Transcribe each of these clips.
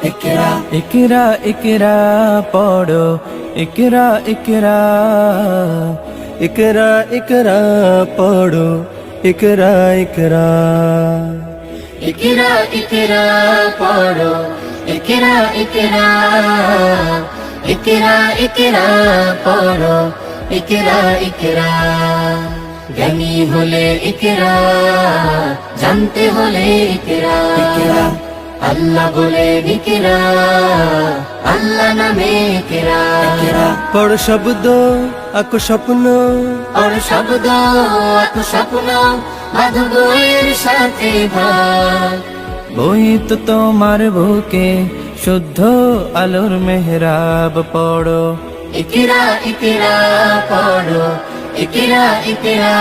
ইকরা ইকরা ইকরা পড়ো ইকরা ইকরা ইকরা ইকরা পড়ো ইকরা ইকরা ইকরা ইকরা পড়ো ইকরা ইকরা ইকরা ইকরা পড়ো ইকরা ইকরা জ্ঞানী হলে ইকরা জানতে হলে ইকরা আল্লাহ বলে ইকরা আল্লাহ নামে ইকরা পড় শব্দ আঁকো স্বপ্ন পড় শব্দ আঁকো স্বপ্ন বাঁধো বইয়ের সাথে ভাগ বই তো তোমার বুকে শুদ্ধ আলোর মেহরাব পড়ো ইকরা ইকরা পড়ো ইকরা ইকরা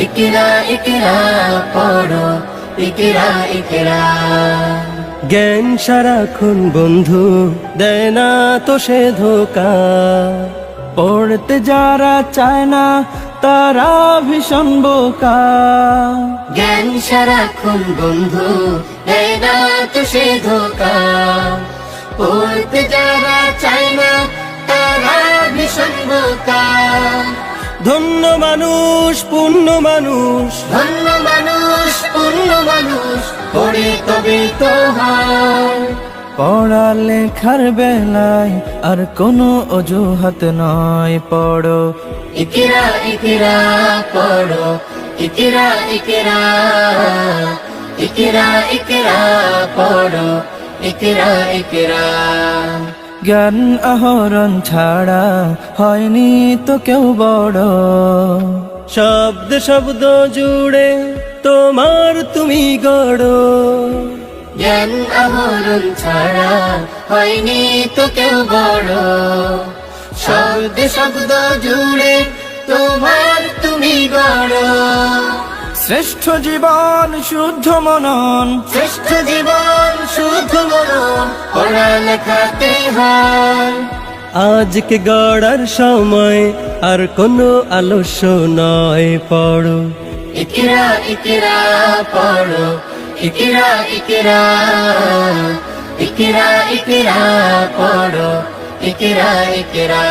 ইকরা ইকরা পড়ো ইকরা ইকরা জ্ঞান সারাক্ষণ বন্ধু দেয় না তো সে ধোকা পড়তে যারা চায় না তারা ভীষণ বোকা জ্ঞান সারাক্ষণ বন্ধু দেয় না তো সে ধোকা পড়তে যারা চায় না তারা ভীষণ বোকা ধন্য মানুষ পূর্ণ মানুষ ধন্য মানুষ পূর্ণ মানুষ পড়ে তবে তো হয় পড়ালেখার বেলায় আর কোনো অজুহাত নয় পড়ো ইকরা ইকরা পড়ো ইকরা ইকরা ইকরা ইকরা পড়ো ইকরা ইকরা জ্ঞান আহরণ ছাড়া হয়নি তো কেউ বড় শব্দ শব্দ জুড়ে তোমার তুমি গড় জ্ঞান আহরণ ছাড়া হয়নি তো কেউ বড় শব্দ শব্দ জুড়ে তোমার তুমি গড় শ্রেষ্ঠ জীবন শুদ্ধ মনন শ্রেষ্ঠ জীবন শুদ্ধ মনন পড়ালেখাতে হয় আজকে গড়ার সময় আর কোনো আলস্য নয় পড়ো ইকরা ইকরা পড়ো ইকরা ইকরা ইকরা ইকরা পড়ো ইকরা ইকরা